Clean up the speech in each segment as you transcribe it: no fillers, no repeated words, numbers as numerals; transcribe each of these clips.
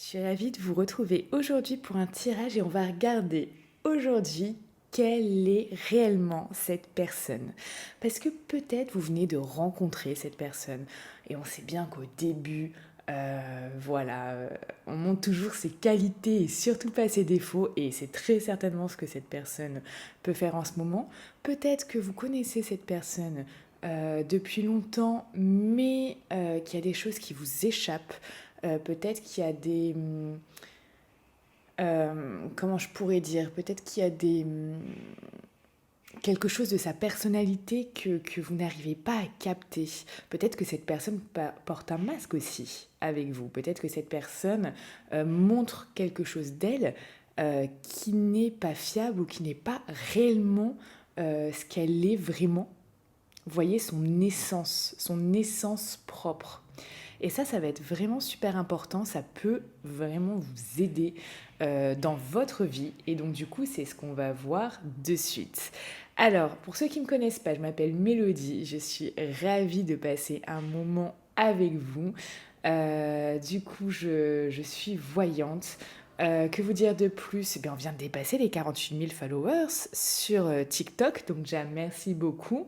Je suis ravie de vous retrouver aujourd'hui pour un tirage et on va regarder aujourd'hui quelle est réellement cette personne. Parce que peut-être vous venez de rencontrer cette personne et on sait bien qu'au début, on montre toujours ses qualités et surtout pas ses défauts et c'est très certainement ce que cette personne peut faire en ce moment. Peut-être que vous connaissez cette personne depuis longtemps mais qu'il y a des choses qui vous échappent. Peut-être qu'il y a des... comment je pourrais dire? Peut-être qu'il y a des... quelque chose de sa personnalité que vous n'arrivez pas à capter. Peut-être que cette personne porte un masque aussi avec vous. Peut-être que cette personne montre quelque chose d'elle qui n'est pas fiable ou qui n'est pas réellement ce qu'elle est vraiment. Vous voyez son essence propre. Et ça va être vraiment super important. Ça peut vraiment vous aider dans votre vie. Et donc, du coup, c'est ce qu'on va voir de suite. Alors, pour ceux qui ne me connaissent pas, je m'appelle Mélodie. Je suis ravie de passer un moment avec vous. Du coup, je suis voyante. Que vous dire de plus? Eh bien, on vient de dépasser les 48 000 followers sur TikTok. Donc, déjà, merci beaucoup.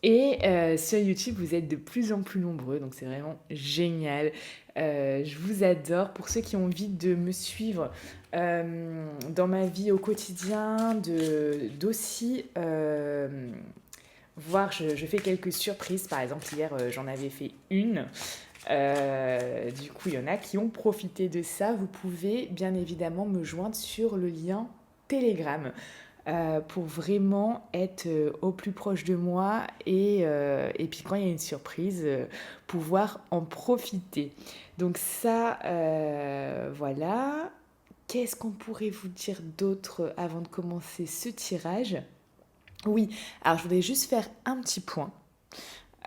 Et sur YouTube, vous êtes de plus en plus nombreux, donc c'est vraiment génial. Je vous adore. Pour ceux qui ont envie de me suivre dans ma vie au quotidien, d'aussi voir, je fais quelques surprises. Par exemple, hier, j'en avais fait une. Du coup, il y en a qui ont profité de ça. Vous pouvez bien évidemment me joindre sur le lien Telegram pour vraiment être au plus proche de moi et puis quand il y a une surprise, pouvoir en profiter. Donc ça, voilà. Qu'est-ce qu'on pourrait vous dire d'autre avant de commencer ce tirage? Oui, alors je voudrais juste faire un petit point.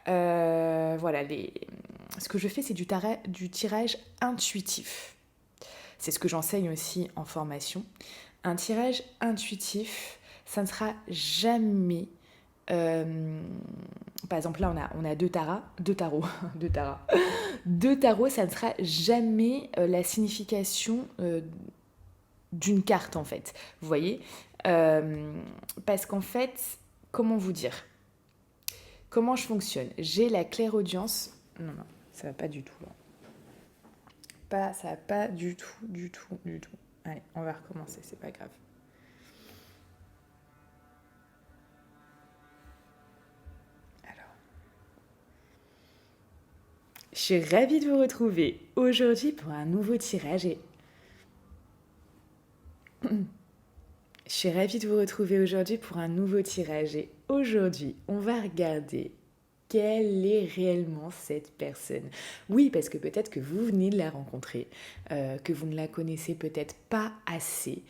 Voilà, ce que je fais, c'est du tirage intuitif. C'est ce que j'enseigne aussi en formation. Un tirage intuitif, ça ne sera jamais... par exemple, là, on a deux tarots, deux tarots, ça ne sera jamais la signification d'une carte, en fait. Vous voyez parce qu'en fait, comment vous dire? Comment je fonctionne? J'ai la clairaudience... Non, non, ça va pas du tout, là. Ça va pas du tout, du tout, du tout. Allez, on va recommencer, c'est pas grave. Alors, je suis ravie de vous retrouver aujourd'hui pour un nouveau tirage et... Je suis ravie de vous retrouver aujourd'hui pour un nouveau tirage et aujourd'hui, on va regarder quelle est réellement cette personne. Oui, parce que peut-être que vous venez de la rencontrer, que vous ne la connaissez peut-être pas assez.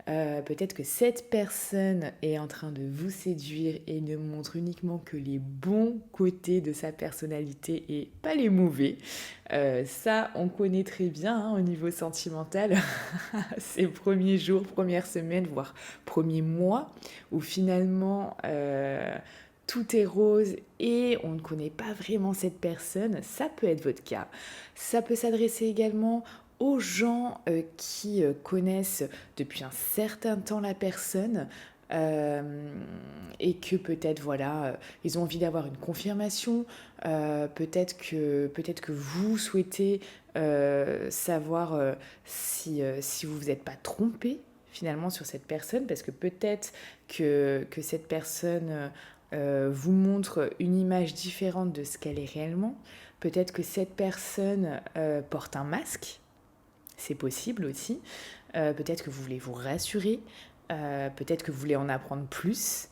Peut-être que cette personne est en train de vous séduire et ne montre uniquement que les bons côtés de sa personnalité et pas les mauvais. Ça, on connaît très bien hein, au niveau sentimental. Ces premiers jours, premières semaines, voire premiers mois, où finalement tout est rose et on ne connaît pas vraiment cette personne, ça peut être votre cas. Ça peut s'adresser également aux gens qui connaissent depuis un certain temps la personne et que peut-être voilà ils ont envie d'avoir une confirmation peut-être que vous souhaitez savoir si vous vous êtes pas trompé finalement sur cette personne parce que peut-être que cette personne vous montre une image différente de ce qu'elle est réellement. Peut-être que cette personne porte un masque, c'est possible aussi. Peut-être que vous voulez vous rassurer, peut-être que vous voulez en apprendre plus.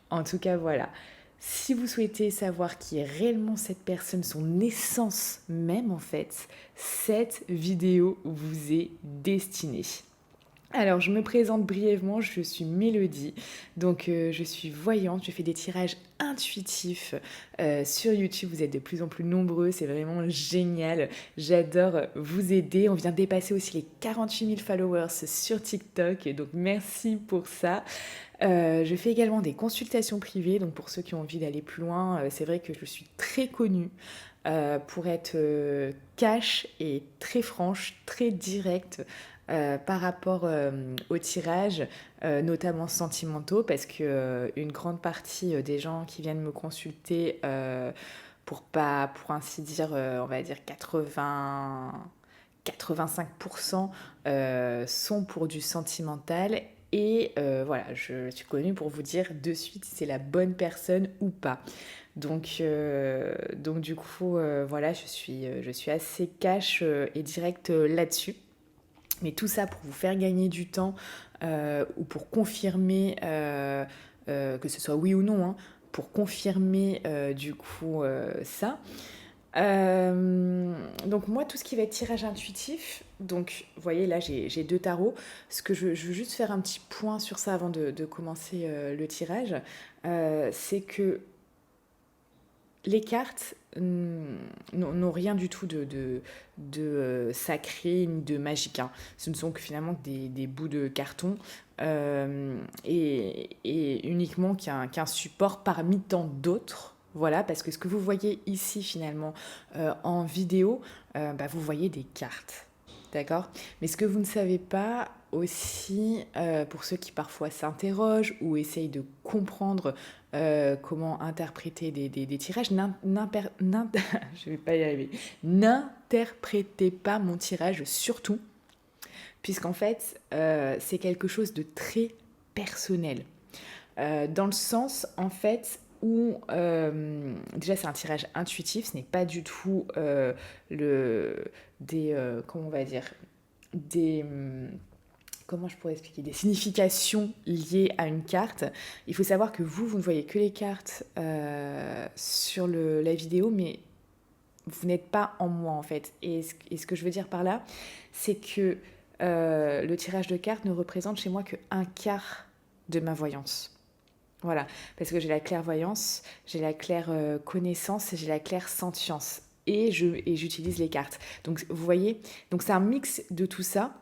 En tout cas, voilà. Si vous souhaitez savoir qui est réellement cette personne, son essence même en fait, cette vidéo vous est destinée. Alors, je me présente brièvement, je suis Mélodie, donc je suis voyante, je fais des tirages intuitifs sur YouTube, vous êtes de plus en plus nombreux, c'est vraiment génial, j'adore vous aider, on vient de dépasser aussi les 48 000 followers sur TikTok, donc merci pour ça. Je fais également des consultations privées, donc pour ceux qui ont envie d'aller plus loin, c'est vrai que je suis très connue pour être cash et très franche, très directe par rapport aux tirages, notamment sentimentaux, parce que une grande partie des gens qui viennent me consulter, pour pas, pour ainsi dire, on va dire 85% sont pour du sentimental. Et voilà, je suis connue pour vous dire de suite si c'est la bonne personne ou pas. Donc du coup, voilà, je suis assez cash et direct là-dessus. Mais tout ça pour vous faire gagner du temps ou pour confirmer que ce soit oui ou non, hein, pour confirmer du coup ça. Donc moi, tout ce qui va être tirage intuitif, donc vous voyez là, j'ai deux tarots. Ce que je veux juste faire un petit point sur ça avant de commencer le tirage, c'est que les cartes n'ont rien du tout de sacré ni de magique, hein. Ce ne sont que finalement que des bouts de carton et uniquement qu'un support parmi tant d'autres. Voilà, parce que ce que vous voyez ici finalement en vidéo, bah, vous voyez des cartes. D'accord. Mais ce que vous ne savez pas aussi, pour ceux qui parfois s'interrogent ou essayent de comprendre comment interpréter des tirages, je vais pas y arriver. N'interprétez pas mon tirage surtout, puisqu'en fait, c'est quelque chose de très personnel. Dans le sens, en fait, où déjà c'est un tirage intuitif, ce n'est pas du tout comment on va dire, des comment je pourrais expliquer, des significations liées à une carte. Il faut savoir que vous ne voyez que les cartes sur la vidéo, mais vous n'êtes pas en moi en fait. Et ce que je veux dire par là, c'est que le tirage de cartes ne représente chez moi qu'un quart de ma voyance. Voilà, parce que j'ai la clairvoyance, j'ai la claire connaissance et j'ai la claire sentience. Et j'utilise les cartes. Donc vous voyez, donc c'est un mix de tout ça.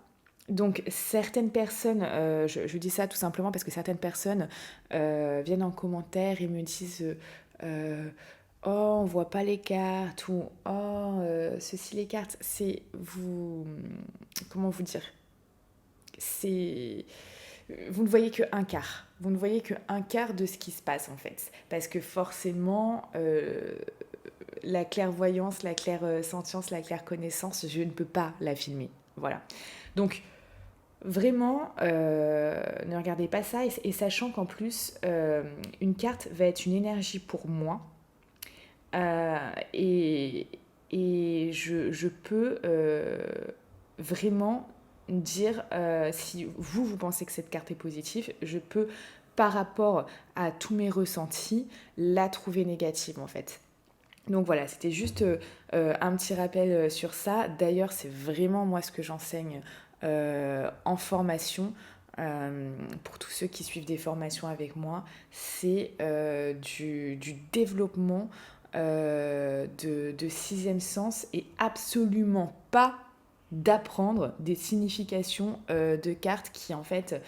Donc certaines personnes, je dis ça tout simplement parce que certaines personnes viennent en commentaire et me disent oh on voit pas les cartes ou oh ceci les cartes, c'est vous comment vous dire, c'est vous ne voyez que un quart. Vous ne voyez que un quart de ce qui se passe en fait. Parce que forcément, la clairvoyance, la claire sentience, la claire connaissance, je ne peux pas la filmer. Voilà. Donc, vraiment, ne regardez pas ça. Et sachant qu'en plus, une carte va être une énergie pour moi. Euh, et je peux vraiment dire si vous pensez que cette carte est positive, je peux, par rapport à tous mes ressentis, la trouver négative en fait. Donc voilà, c'était juste un petit rappel sur ça. D'ailleurs, c'est vraiment moi ce que j'enseigne en formation. Pour tous ceux qui suivent des formations avec moi, c'est du développement de sixième sens et absolument pas d'apprendre des significations de cartes qui en fait,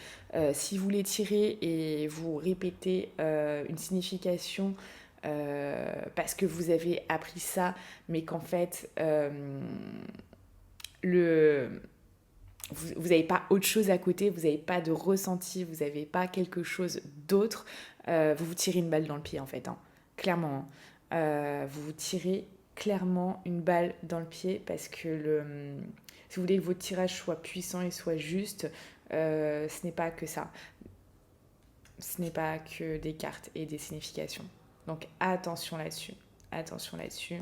si vous les tirez et vous répétez une signification parce que vous avez appris ça, mais qu'en fait, le, vous n'avez pas autre chose à côté, vous n'avez pas de ressenti, vous n'avez pas quelque chose d'autre, vous vous tirez une balle dans le pied en fait, hein. Clairement. Vous vous tirez clairement une balle dans le pied parce que si vous voulez que votre tirage soit puissant et soit juste, ce n'est pas que ça. Ce n'est pas que des cartes et des significations. Donc attention là-dessus. Attention là-dessus.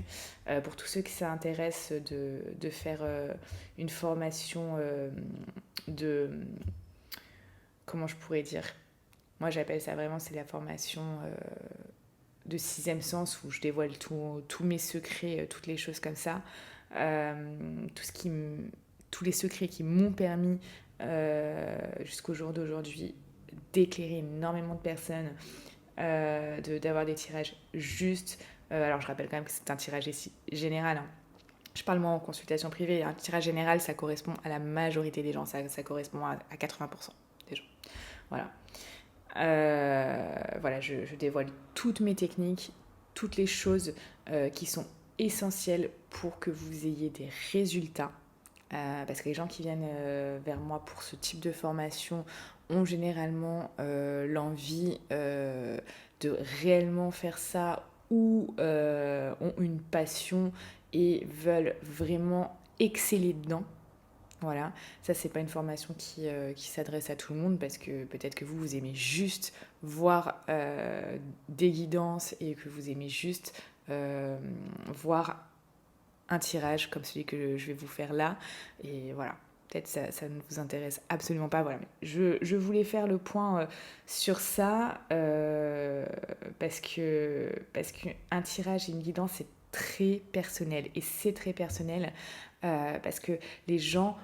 Pour tous ceux qui s'intéressent de faire une formation de... Comment je pourrais dire? Moi j'appelle ça vraiment, c'est la formation de sixième sens où je dévoile tous mes secrets, toutes les choses comme ça. Tous les secrets qui m'ont permis jusqu'au jour d'aujourd'hui d'éclairer énormément de personnes, d'avoir des tirages justes. Alors je rappelle quand même que c'est un tirage général, hein. Je parle moi en consultation privée, un tirage général ça correspond à la majorité des gens, ça correspond à 80% des gens. Voilà. Voilà, je dévoile toutes mes techniques, toutes les choses qui sont essentielles pour que vous ayez des résultats. Parce que les gens qui viennent vers moi pour ce type de formation ont généralement l'envie de réellement faire ça ou ont une passion et veulent vraiment exceller dedans. Voilà, ça c'est pas une formation qui s'adresse à tout le monde parce que peut-être que vous aimez juste voir des guidances et que vous aimez juste voir un tirage comme celui que je vais vous faire là. Et voilà, peut-être ça ne vous intéresse absolument pas. Voilà, mais je voulais faire le point sur ça parce qu'un tirage et une guidance c'est très personnel et c'est très personnel parce que les gens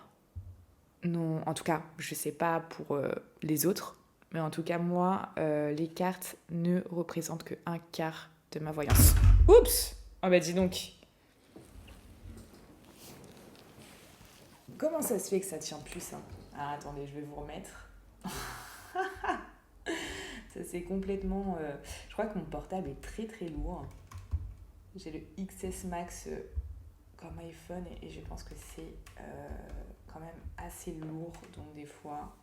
non, en tout cas, je sais pas pour les autres, mais en tout cas, moi, les cartes ne représentent que un quart de ma voyance. Oups! Ah bah dis donc. Comment ça se fait que ça tient plus ça? Ah, attendez, je vais vous remettre. Ça c'est complètement... Je crois que mon portable est très très lourd. J'ai le XS Max comme iPhone et je pense que c'est quand même assez lourd. Donc des fois,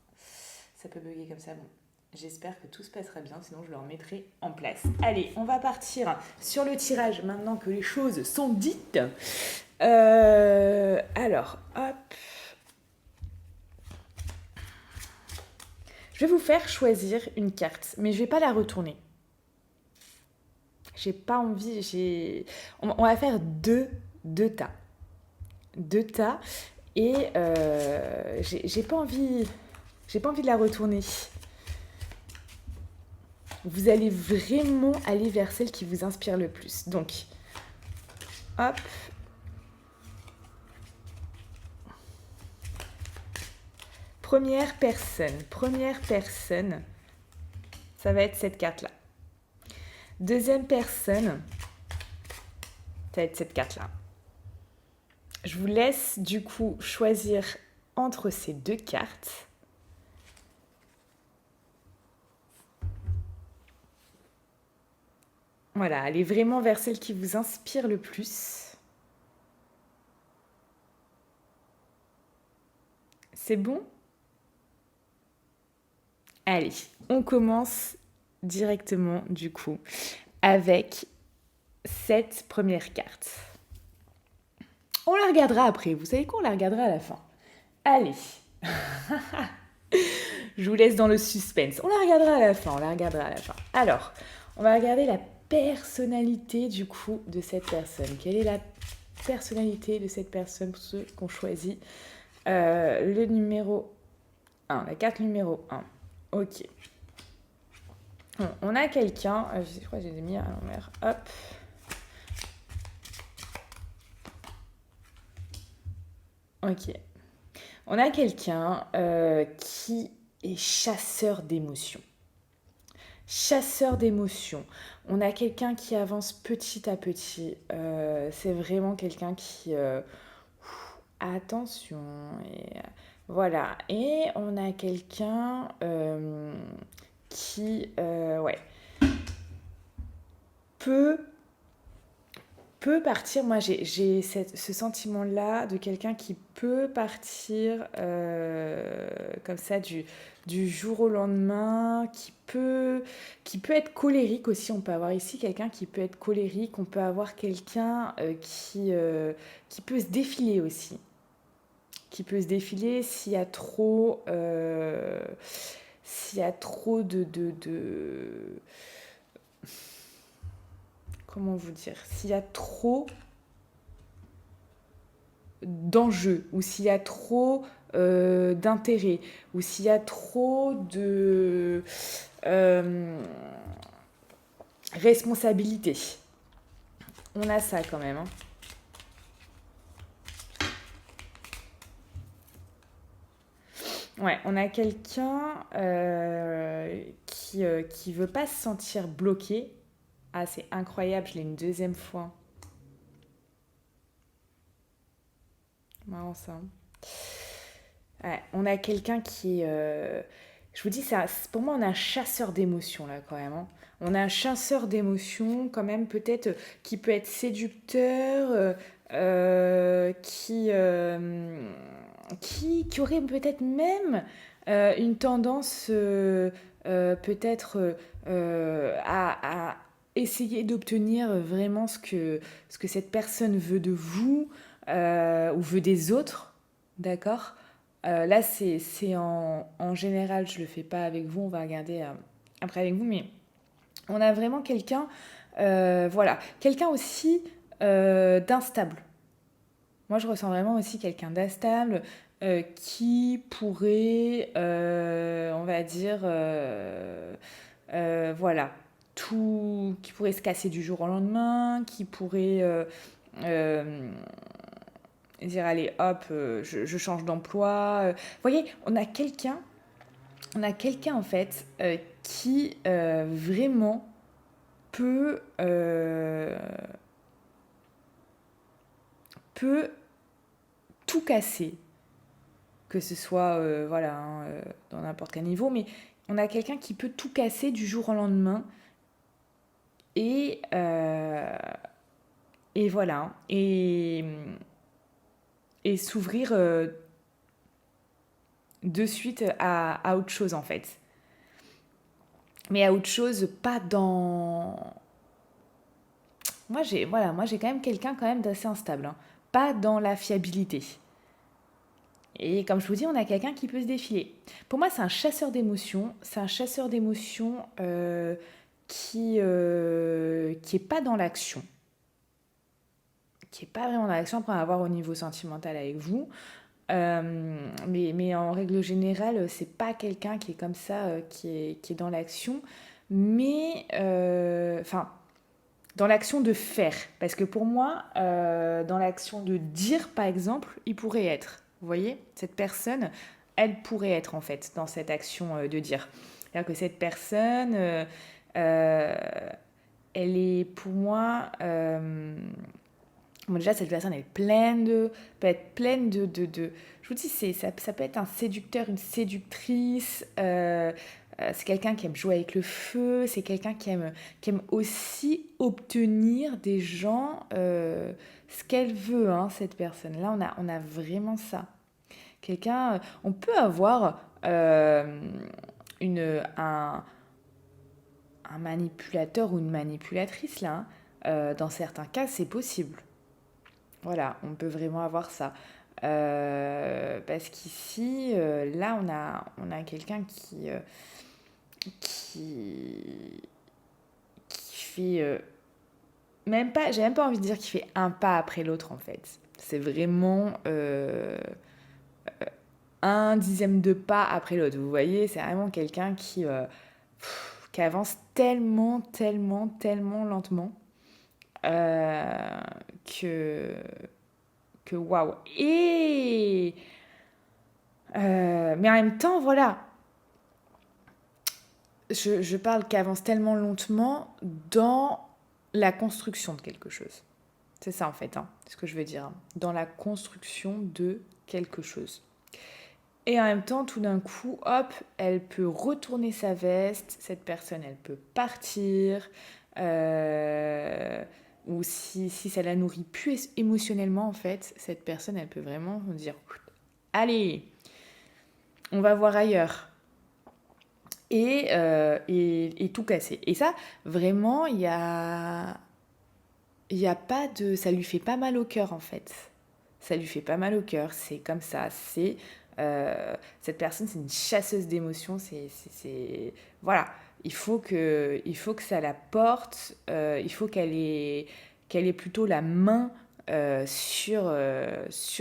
ça peut bugger comme ça. Bon, j'espère que tout se passera bien, sinon je le remettrai en place. Allez, on va partir sur le tirage maintenant que les choses sont dites. Alors, hop. Je vais vous faire choisir une carte, mais je vais pas la retourner. J'ai pas envie, on va faire deux tas. Deux tas. Et j'ai pas envie de la retourner. Vous allez vraiment aller vers celle qui vous inspire le plus. Donc, hop. Première personne, ça va être cette carte-là. Deuxième personne, ça va être cette carte-là. Je vous laisse du coup choisir entre ces deux cartes. Voilà, allez vraiment vers celle qui vous inspire le plus. C'est bon? Allez, on commence directement du coup avec cette première carte. On la regardera après, vous savez quoi, on la regardera à la fin. Allez. Je vous laisse dans le suspense. On la regardera à la fin, Alors, on va regarder la personnalité du coup de cette personne. Quelle est la personnalité de cette personne pour ceux qu'on choisit le numéro 1, la carte numéro 1. Ok. Bon, on a quelqu'un, je crois que j'ai mis à l'envers. Hop. Ok. On a quelqu'un qui est chasseur d'émotions. Chasseur d'émotions. On a quelqu'un qui avance petit à petit. C'est vraiment quelqu'un qui... attention. Et, voilà. Et on a quelqu'un qui... ouais. Peut partir, moi j'ai ce sentiment-là de quelqu'un qui peut partir comme ça du jour au lendemain, qui peut être colérique aussi. On peut avoir ici quelqu'un qui peut être colérique, on peut avoir quelqu'un qui peut se défiler aussi. Qui peut se défiler s'il y a trop, de comment vous dire, s'il y a trop d'enjeux, ou s'il y a trop d'intérêt, ou s'il y a trop de responsabilité. On a ça quand même. Hein. Ouais, on a quelqu'un qui veut pas se sentir bloqué. Ah, c'est incroyable, je l'ai une deuxième fois. Marrant ça. Ouais, on a quelqu'un Je vous dis, ça, pour moi, on a un chasseur d'émotions là quand même, hein. On a un chasseur d'émotions quand même peut-être qui peut être séducteur, qui aurait peut-être même une tendance peut-être à essayer d'obtenir vraiment ce que cette personne veut de vous ou veut des autres, d'accord? Là, c'est en général, je le fais pas avec vous, on va regarder après avec vous, mais on a vraiment quelqu'un, voilà, quelqu'un aussi d'instable. Moi, je ressens vraiment aussi quelqu'un d'instable qui pourrait, on va dire, voilà, tout, qui pourrait se casser du jour au lendemain, qui pourrait euh, dire allez hop, je change d'emploi. Vous voyez, on a quelqu'un en fait qui vraiment peut peut tout casser, que ce soit voilà hein, dans n'importe quel niveau, mais on a quelqu'un qui peut tout casser du jour au lendemain et et voilà hein, et s'ouvrir de suite à autre chose en fait. Mais à autre chose, pas dans moi j'ai quand même quelqu'un quand même d'assez instable, hein. Pas dans la fiabilité. Et comme je vous dis, on a quelqu'un qui peut se défiler. Pour moi, c'est un chasseur d'émotions. C'est un chasseur d'émotions qui est pas dans l'action, qui est pas vraiment dans l'action. Après, on va voir au niveau sentimental avec vous. Mais en règle générale, c'est pas quelqu'un qui est comme ça, qui est dans l'action. Mais, enfin, dans l'action de faire. Parce que pour moi, dans l'action de dire, par exemple, il pourrait être. Vous voyez, cette personne, elle pourrait être en fait dans cette action de dire. C'est-à-dire que cette personne, euh, elle est pour moi... bon, déjà, cette personne, elle est pleine de... peut être pleine de je vous dis, ça peut être un séducteur, une séductrice. C'est quelqu'un qui aime jouer avec le feu. C'est quelqu'un qui aime aussi obtenir des gens ce qu'elle veut, hein, cette personne-là. On a vraiment ça. Quelqu'un... on peut avoir une, un manipulateur ou une manipulatrice, là, hein. Dans certains cas, c'est possible. Voilà, on peut vraiment avoir ça. Parce qu'ici, là, on a quelqu'un qui, qui fait même pas, j'ai même pas envie de dire qu'il fait un pas après l'autre en fait. C'est vraiment un dixième de pas après l'autre. Vous voyez, c'est vraiment quelqu'un qui avance tellement, tellement, tellement lentement euh, que, que waouh. Et mais en même temps, voilà, je parle qui avance tellement lentement dans la construction de quelque chose. C'est ça en fait, hein, ce que je veux dire, hein. Dans la construction de quelque chose. Et en même temps, tout d'un coup, hop, elle peut retourner sa veste, cette personne, elle peut partir, euh, ou si ça la nourrit plus émotionnellement, en fait, cette personne, elle peut vraiment dire, allez, on va voir ailleurs. Et tout casser. Et ça, vraiment, il y a pas de... Ça lui fait pas mal au cœur, en fait. Ça lui fait pas mal au cœur. C'est comme ça. C'est... cette personne, c'est une chasseuse d'émotions. Voilà. Il faut que ça la porte. Il faut qu'elle ait plutôt la main sur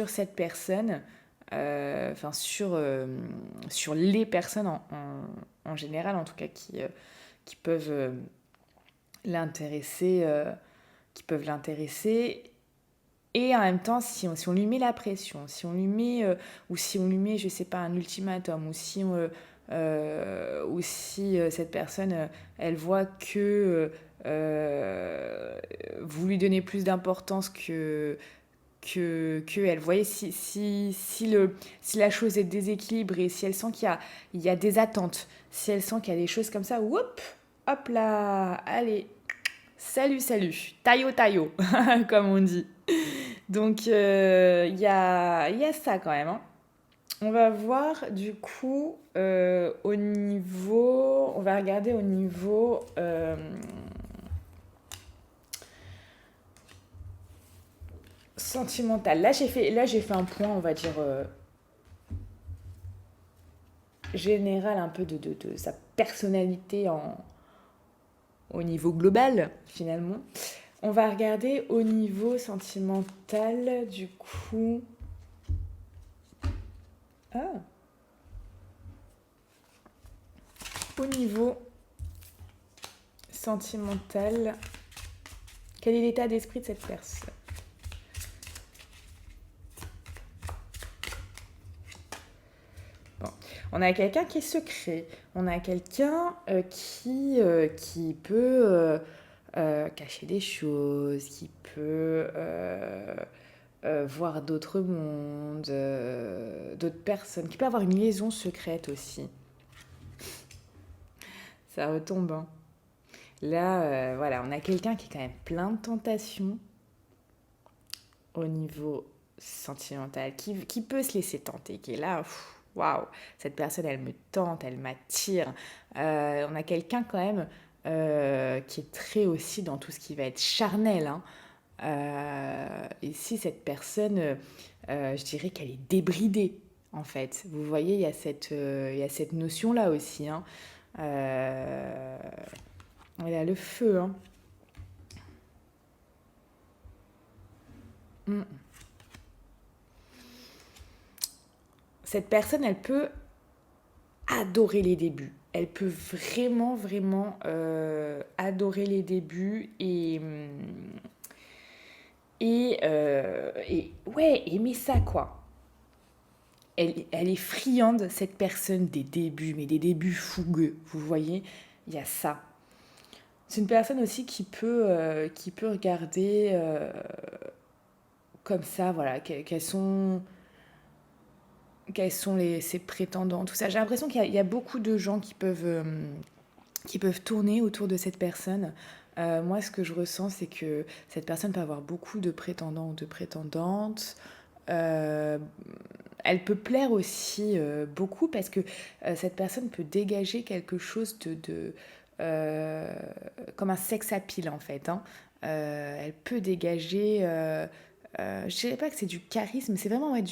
cette personne. Enfin, sur les personnes en général, en tout cas, qui peuvent l'intéresser. Qui peuvent l'intéresser. Et en même temps, si on lui met la pression, si on lui met, ou si on lui met, je sais pas, un ultimatum, ou si cette personne, elle voit que vous lui donnez plus d'importance que elle. Vous voyez, si la chose est déséquilibrée, si elle sent il y a des attentes, si elle sent qu'il y a des choses comme ça, hop là, allez, salut, salut, taillot, taillot, comme on dit. Donc, il y a ça quand même, hein. On va voir du coup au niveau, on va regarder au niveau sentimental. Là j'ai fait un point, on va dire général un peu de sa personnalité au niveau global finalement. On va regarder au niveau sentimental du coup. Ah. Au niveau sentimental, quel est l'état d'esprit de cette personne? Bon. On a quelqu'un qui est secret, on a quelqu'un qui peut cacher des choses, qui peut voir d'autres mondes, d'autres personnes, qui peut avoir une liaison secrète aussi. Ça retombe, hein. Là, voilà, on a quelqu'un qui est quand même plein de tentations au niveau sentimental, qui peut se laisser tenter, qui est là, waouh, cette personne, elle me tente, elle m'attire. On a quelqu'un quand même qui est très aussi dans tout ce qui va être charnel, hein. Et si cette personne, je dirais qu'elle est débridée, en fait. Vous voyez, il y a cette notion-là aussi, hein. Elle a le feu, hein. Mm. Cette personne, elle peut adorer les débuts. Elle peut vraiment, vraiment adorer les débuts et ouais, aimer ça, quoi. Elle est friande, cette personne, des débuts, mais des débuts fougueux, vous voyez, il y a ça. C'est une personne aussi qui peut regarder comme ça, voilà, quels sont ses prétendants, tout ça. J'ai l'impression qu'il y a beaucoup de gens qui peuvent tourner autour de cette personne. Moi, ce que je ressens, c'est que cette personne peut avoir beaucoup de prétendants ou de prétendantes. Euh, Elle peut plaire aussi beaucoup parce que cette personne peut dégager quelque chose euh, comme un sex appeal en fait, hein. Elle peut dégager, je dirais pas que c'est du charisme, c'est vraiment ouais,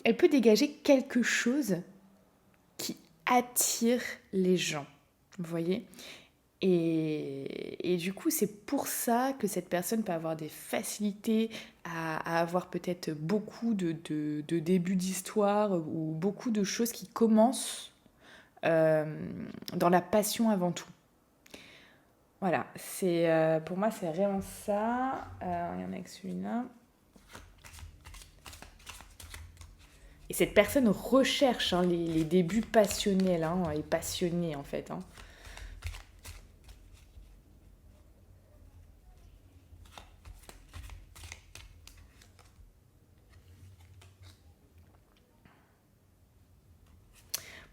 elle peut dégager quelque chose qui attire les gens, vous voyez. Et du coup, c'est pour ça que cette personne peut avoir des facilités à avoir peut-être beaucoup de débuts d'histoire ou beaucoup de choses qui commencent euh, dans la passion avant tout. Voilà, pour moi, c'est vraiment ça. Il y en a que celui-là. Et cette personne recherche hein, les débuts passionnels hein, et passionnés en fait, hein.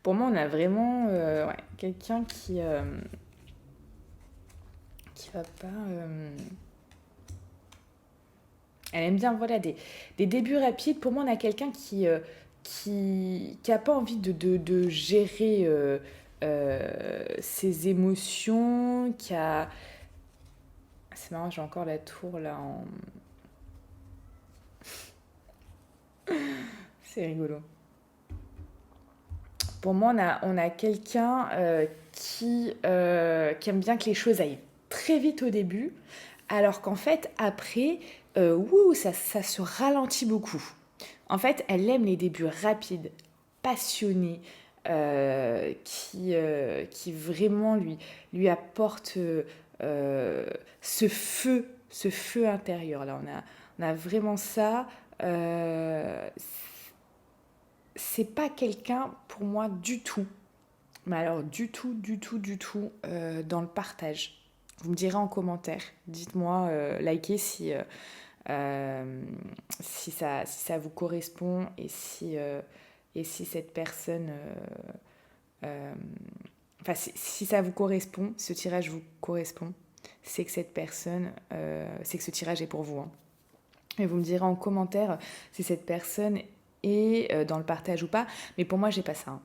Pour moi, on a vraiment ouais, quelqu'un qui va pas. Elle aime bien voilà, des débuts rapides. Pour moi, on a quelqu'un qui a pas envie de gérer ses émotions, qui a. C'est marrant, j'ai encore la tour là en. C'est rigolo. Pour moi, on a quelqu'un qui aime bien que les choses aillent très vite au début, alors qu'en fait, après, ça se ralentit beaucoup. En fait, elle aime les débuts rapides, passionnés, qui vraiment lui apportent ce feu intérieur. Là, on a vraiment ça. Euh, c'est pas quelqu'un pour moi du tout, mais alors du tout dans le partage. Vous me direz en commentaire, dites-moi, likez si euh, si ça vous correspond et si cette personne... euh, enfin, si ça vous correspond, ce tirage vous correspond, c'est que cette personne... c'est que ce tirage est pour vous. Hein. Et vous me direz en commentaire si cette personne est dans le partage ou pas. Mais pour moi, j'ai pas ça. Hein.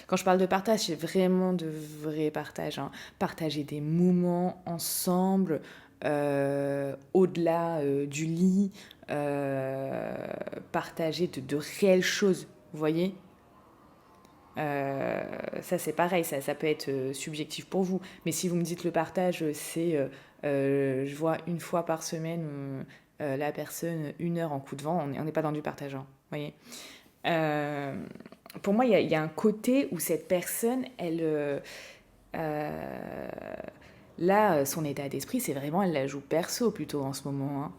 Quand je parle de partage, c'est vraiment de vrai partage. Hein. Partager des moments ensemble, au-delà du lit, euh, partager de réelles choses, vous voyez. Ça c'est pareil, ça peut être subjectif pour vous. Mais si vous me dites le partage, c'est je vois une fois par semaine la personne 1 heure en coup de vent, on n'est pas dans du partage, hein, vous voyez. Euh, pour moi, il y a un côté où cette personne, elle, euh, là, son état d'esprit, c'est vraiment, elle la joue perso plutôt en ce moment. Hein.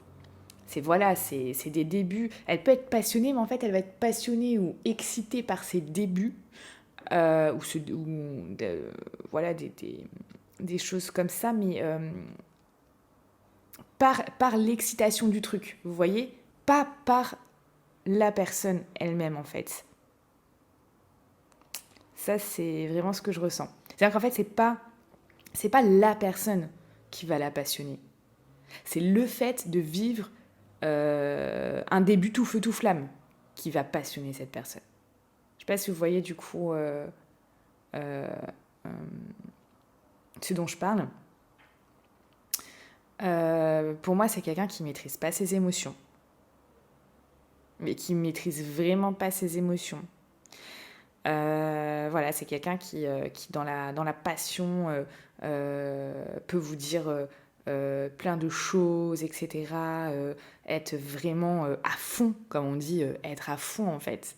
C'est voilà, c'est des débuts. Elle peut être passionnée, mais en fait, elle va être passionnée ou excitée par ses débuts, voilà, des choses comme ça, mais par l'excitation du truc, vous voyez, pas par la personne elle-même en fait. Ça, c'est vraiment ce que je ressens. C'est-à-dire qu'en fait, c'est pas la personne qui va la passionner. C'est le fait de vivre un début tout feu tout flamme qui va passionner cette personne. Je sais pas si vous voyez du coup euh, euh, ce dont je parle. Pour moi, c'est quelqu'un qui maîtrise pas ses émotions, mais qui maîtrise vraiment pas ses émotions. Voilà, c'est quelqu'un qui dans la passion, peut vous dire plein de choses, etc. Être vraiment à fond, comme on dit, être à fond en fait.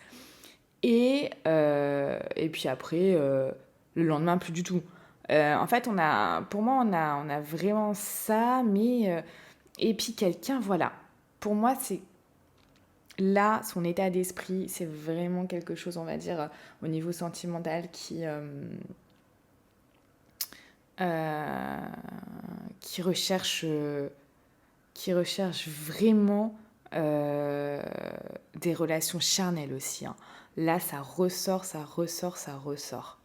Et puis après, le lendemain, plus du tout. En fait, pour moi, on a vraiment ça, mais... et puis quelqu'un, voilà. Pour moi, c'est là, son état d'esprit, c'est vraiment quelque chose, on va dire, au niveau sentimental euh, qui recherche, euh, qui recherche vraiment des relations charnelles aussi. Hein. Là, ça ressort, ça ressort, ça ressort.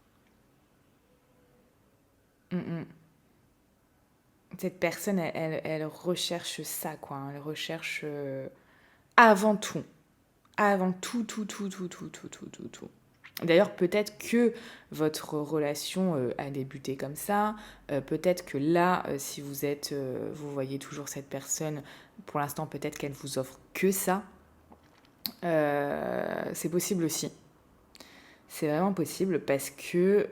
Mm, mm. Cette personne, elle recherche ça, quoi. Hein. Elle recherche avant tout. Avant tout, tout, tout, tout, tout, tout, tout, tout, tout. D'ailleurs, peut-être que votre relation a débuté comme ça. Peut-être que là, si vous voyez toujours cette personne, pour l'instant, peut-être qu'elle vous offre que ça. C'est possible aussi. C'est vraiment possible parce que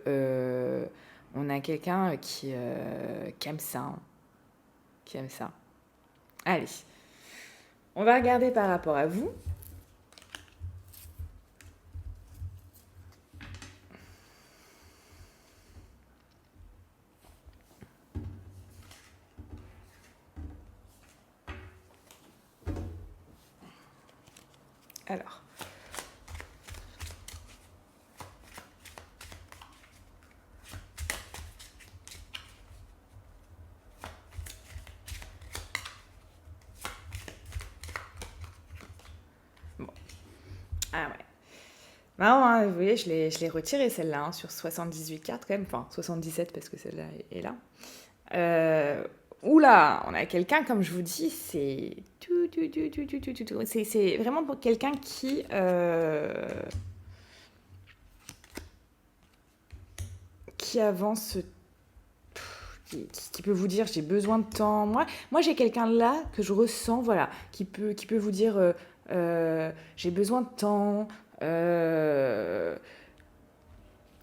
on a quelqu'un qui aime ça, hein, qui aime ça. Allez, on va regarder par rapport à vous. Alors, bon. Ah ouais. Marrant, hein, vous voyez, je l'ai retirée celle-là, hein, sur 78 cartes quand même, enfin 77 parce que celle-là est là. Euh, Oula, on a quelqu'un, comme je vous dis, c'est c'est vraiment pour quelqu'un qui avance, qui peut vous dire j'ai besoin de temps. Moi j'ai quelqu'un là que je ressens, voilà, qui peut vous dire j'ai besoin de temps, euh,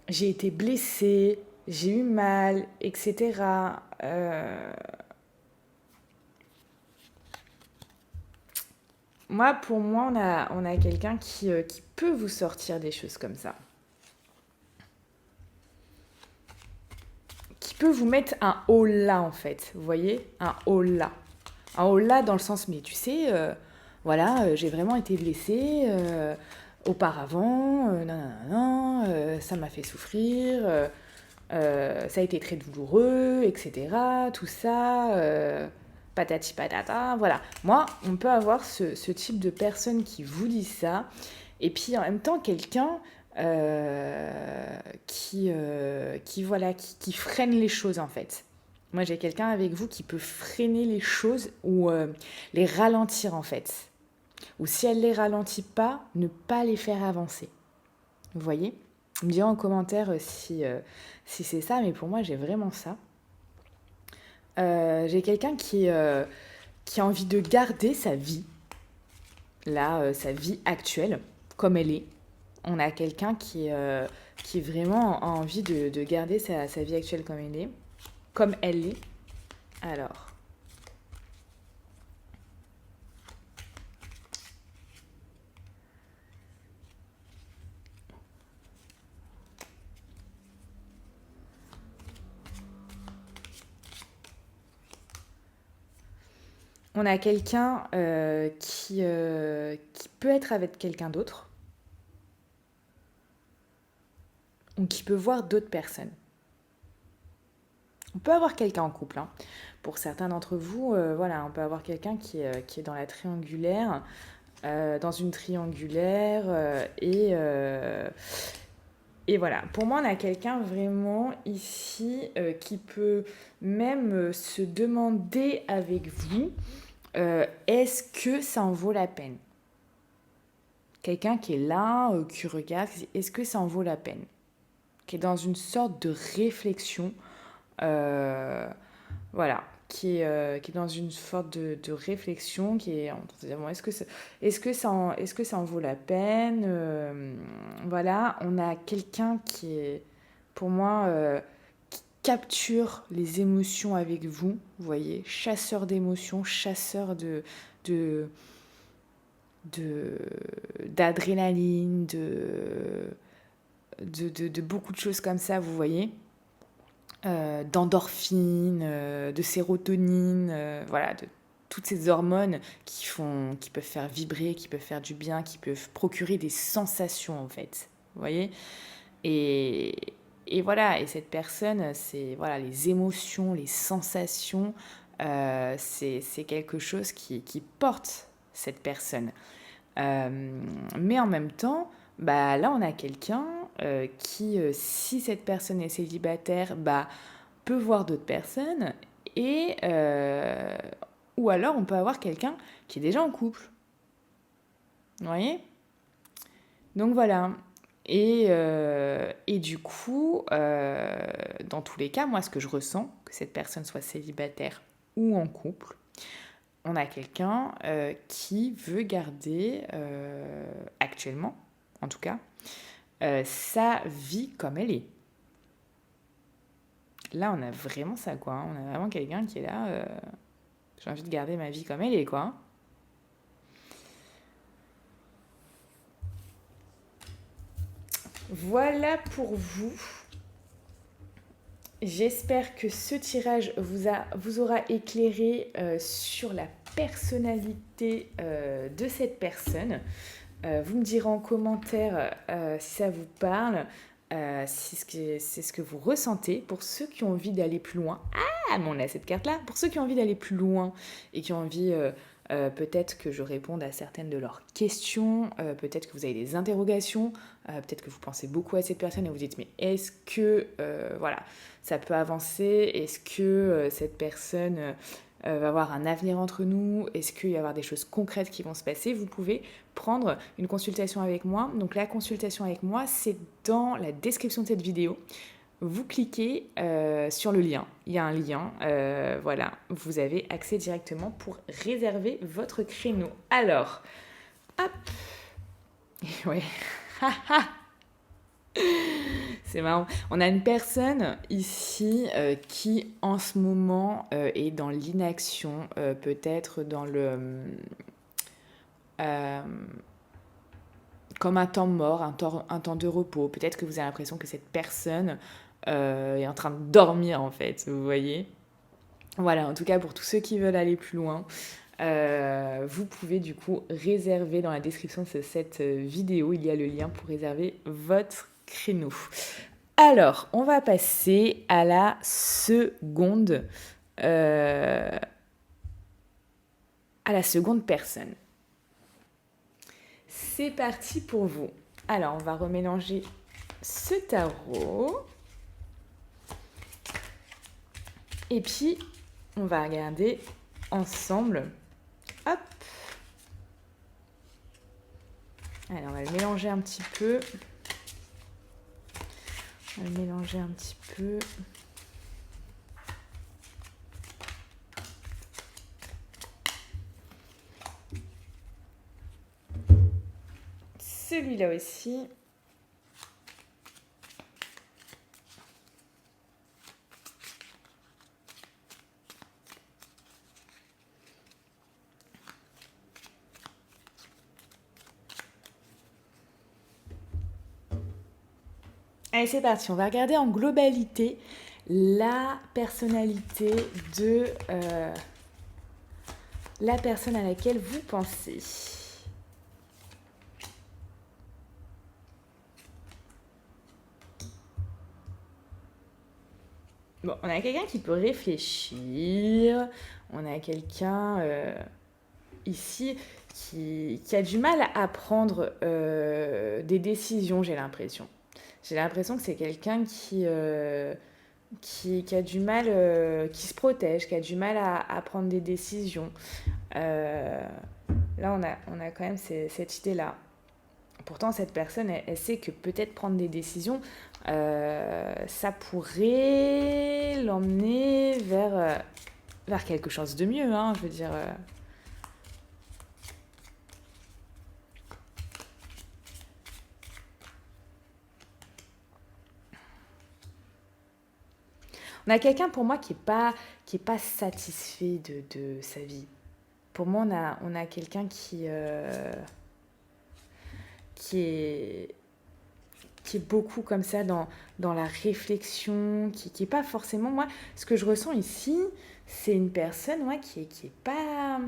j'ai été blessée, j'ai eu mal, etc. Pour moi, on a quelqu'un qui peut vous sortir des choses comme ça. Qui peut vous mettre un haut là, en fait. Vous voyez? Un haut là. Un haut là dans le sens, mais tu sais, voilà, j'ai vraiment été blessée auparavant, non, non, non, non, ça m'a fait souffrir, ça a été très douloureux, etc. Tout ça. patati patata, voilà. Moi, on peut avoir ce type de personne qui vous dit ça, et puis en même temps, quelqu'un voilà, qui freine les choses, en fait. Moi, j'ai quelqu'un avec vous qui peut freiner les choses ou les ralentir, en fait. Ou si elle les ralentit pas, ne pas les faire avancer. Vous voyez? Vous me direz en commentaire si c'est ça, mais pour moi, j'ai vraiment ça. J'ai quelqu'un qui a envie de garder sa vie, là, sa vie actuelle, comme elle est. On a quelqu'un qui vraiment a envie de garder sa vie actuelle comme elle est. Comme elle est. Alors, on a quelqu'un qui peut être avec quelqu'un d'autre ou qui peut voir d'autres personnes. On peut avoir quelqu'un en couple, hein. Pour certains d'entre vous, voilà, on peut avoir quelqu'un qui est dans la triangulaire, dans une triangulaire, et voilà. Pour moi, on a quelqu'un vraiment ici qui peut même se demander avec vous, est-ce que ça en vaut la peine? Quelqu'un qui est là, qui regarde, est-ce que ça en vaut la peine? Qui est dans une sorte de réflexion. Voilà, qui est dans une sorte de réflexion, qui est en train de se dire, bon, est-ce que ça en vaut la peine? Voilà, on a quelqu'un qui est, pour moi, qui capture les émotions avec vous, vous voyez, chasseur d'émotions, chasseur de, de, d'adrénaline, de beaucoup de choses comme ça, vous voyez. D'endorphine, de sérotonine, voilà, de toutes ces hormones qui peuvent faire vibrer, qui peuvent faire du bien, qui peuvent procurer des sensations en fait. Vous voyez? Et, et voilà, et cette personne, c'est voilà, les émotions, les sensations, c'est quelque chose qui porte cette personne. Mais en même temps, bah, là, on a quelqu'un qui, si cette personne est célibataire, bah, peut voir d'autres personnes. Et, ou alors, on peut avoir quelqu'un qui est déjà en couple. Vous voyez? Donc voilà. Et du coup, dans tous les cas, moi, ce que je ressens, que cette personne soit célibataire ou en couple, on a quelqu'un qui veut garder, actuellement, en tout cas, sa vie comme elle est. Là, on a vraiment ça, quoi, hein. On a vraiment quelqu'un qui est là, j'ai envie de garder ma vie comme elle est, quoi. Voilà pour vous. J'espère que ce tirage vous aura éclairé sur la personnalité de cette personne. Vous me direz en commentaire si ça vous parle, si c'est ce que vous ressentez. Pour ceux qui ont envie d'aller plus loin, ah, mais on a cette carte-là. Pour ceux qui ont envie d'aller plus loin et qui ont envie peut-être que je réponde à certaines de leurs questions, peut-être que vous avez des interrogations, peut-être que vous pensez beaucoup à cette personne et vous dites mais est-ce que voilà, ça peut avancer? Est-ce que cette personne va avoir un avenir entre nous? Est-ce qu'il va y avoir des choses concrètes qui vont se passer? Vous pouvez prendre une consultation avec moi. Donc la consultation avec moi, c'est dans la description de cette vidéo. Vous cliquez sur le lien, il y a un lien, voilà, vous avez accès directement pour réserver votre créneau. Alors, hop, ouais, c'est marrant. On a une personne ici qui en ce moment est dans l'inaction, peut-être dans le... comme un temps mort, un temps de repos. Peut-être que vous avez l'impression que cette personne est en train de dormir en fait, vous voyez. Voilà, en tout cas pour tous ceux qui veulent aller plus loin, vous pouvez du coup réserver dans la description de cette vidéo, il y a le lien pour réserver votre créneau. Alors, on va passer à la seconde à la seconde personne. C'est parti pour vous. Alors, on va remélanger ce tarot. Et puis, on va regarder ensemble. Hop. Allez, on va le mélanger un petit peu. On va le mélanger un petit peu. Celui-là aussi. Allez, c'est parti. On va regarder en globalité la personnalité de la personne à laquelle vous pensez. Bon, on a quelqu'un qui peut réfléchir. On a quelqu'un ici qui a du mal à prendre des décisions, j'ai l'impression. J'ai l'impression que c'est quelqu'un qui a du mal, qui se protège, qui a du mal à prendre des décisions. Là, on a quand même cette idée-là. Pourtant, cette personne, elle sait que peut-être prendre des décisions, ça pourrait l'emmener vers quelque chose de mieux, hein, je veux dire. On a quelqu'un pour moi qui est pas satisfait de sa vie. Pour moi, on a quelqu'un qui est qui est beaucoup comme ça dans la réflexion, qui est pas forcément... Moi, ce que je ressens ici, c'est une personne qui est pas...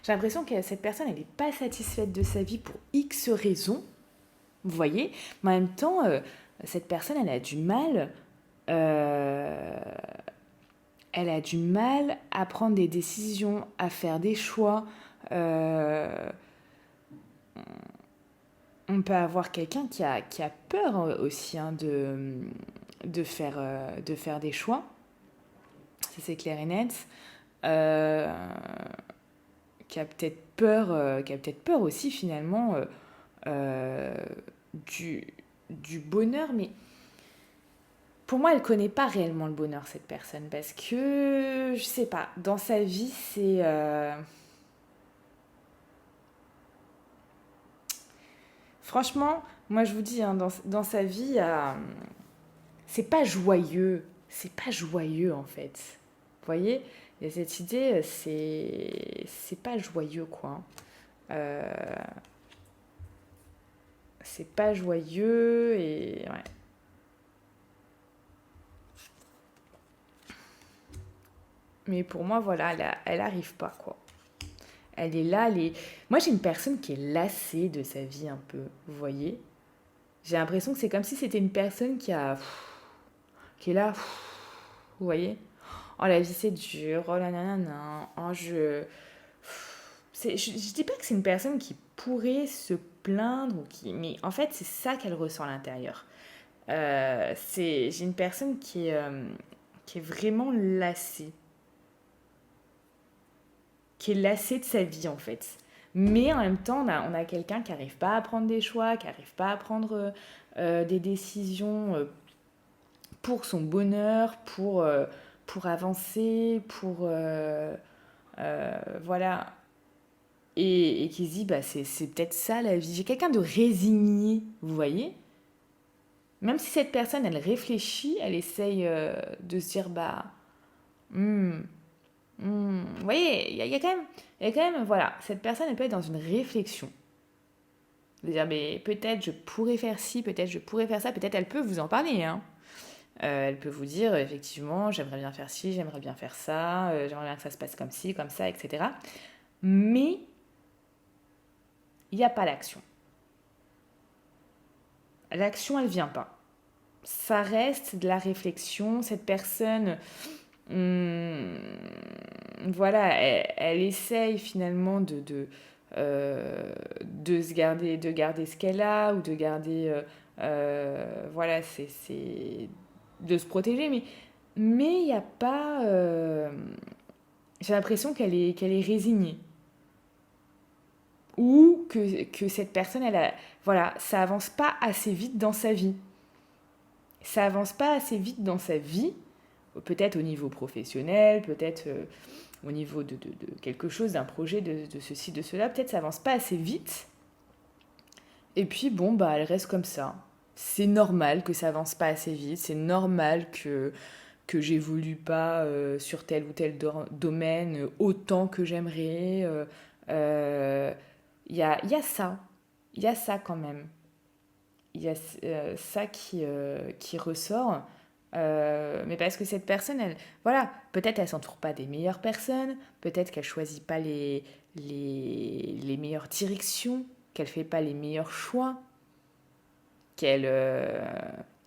J'ai l'impression que cette personne, elle n'est pas satisfaite de sa vie pour X raisons, vous voyez. Mais en même temps, cette personne, euh, elle a du mal à prendre des décisions, à faire des choix. On peut avoir quelqu'un qui a peur aussi, hein, de faire des choix. Ça, c'est clair et net. Euh, qui a peut-être peur aussi, finalement, euh, du, du bonheur. Mais pour moi, elle ne connaît pas réellement le bonheur, cette personne. Parce que, je sais pas, dans sa vie, c'est... Franchement, moi, je vous dis, hein, dans sa vie, c'est pas joyeux. C'est pas joyeux, en fait. Vous voyez, il y a cette idée, c'est pas joyeux, quoi. Euh, c'est pas joyeux et ouais. Mais pour moi, voilà, elle arrive pas, quoi. Elle est là, elle est... Moi, j'ai une personne qui est lassée de sa vie un peu, vous voyez. J'ai l'impression que c'est comme si c'était une personne qui est là, vous voyez. Oh, la vie, c'est dur, oh là nanana, oh, je dis pas que c'est une personne qui pourrait se plaindre, mais en fait, c'est ça qu'elle ressent à l'intérieur. J'ai une personne qui est vraiment lassée, qui est lassée de sa vie en fait. Mais en même temps, on a quelqu'un qui n'arrive pas à prendre des choix, qui n'arrive pas à prendre des décisions pour son bonheur, pour avancer, voilà. Et qui se dit, bah, c'est peut-être ça la vie. J'ai quelqu'un de résigné, vous voyez. Même si cette personne, elle réfléchit, elle essaye de se dire, bah, hmm, vous voyez, il y a quand même, voilà, cette personne, elle peut être dans une réflexion. De dire, mais peut-être je pourrais faire ci, peut-être je pourrais faire ça, peut-être elle peut vous en parler, hein. Elle peut vous dire, effectivement, j'aimerais bien faire ci, j'aimerais bien faire ça, j'aimerais bien que ça se passe comme ci, comme ça, etc. Mais il n'y a pas l'action. L'action, elle vient pas. Ça reste de la réflexion. Cette personne, hum, voilà, elle essaye finalement de garder ce qu'elle a ou de garder, voilà, de se protéger. Mais il n'y a pas, j'ai l'impression qu'elle est résignée. Ou que cette personne, voilà, ça avance pas assez vite dans sa vie. Ça avance pas assez vite dans sa vie, peut-être au niveau professionnel, peut-être au niveau de quelque chose, d'un projet, de ceci, de cela, peut-être ça avance pas assez vite. Et puis bon, bah elle reste comme ça. C'est normal que ça avance pas assez vite, c'est normal que j'évolue pas sur tel ou tel domaine autant que j'aimerais. Il y a ça, il y a ça quand même. Il y a ça qui ressort. Mais parce que cette personne, elle, voilà, peut-être elle s'entoure pas des meilleures personnes, peut-être qu'elle choisit pas les meilleures directions, qu'elle fait pas les meilleurs choix, qu'elle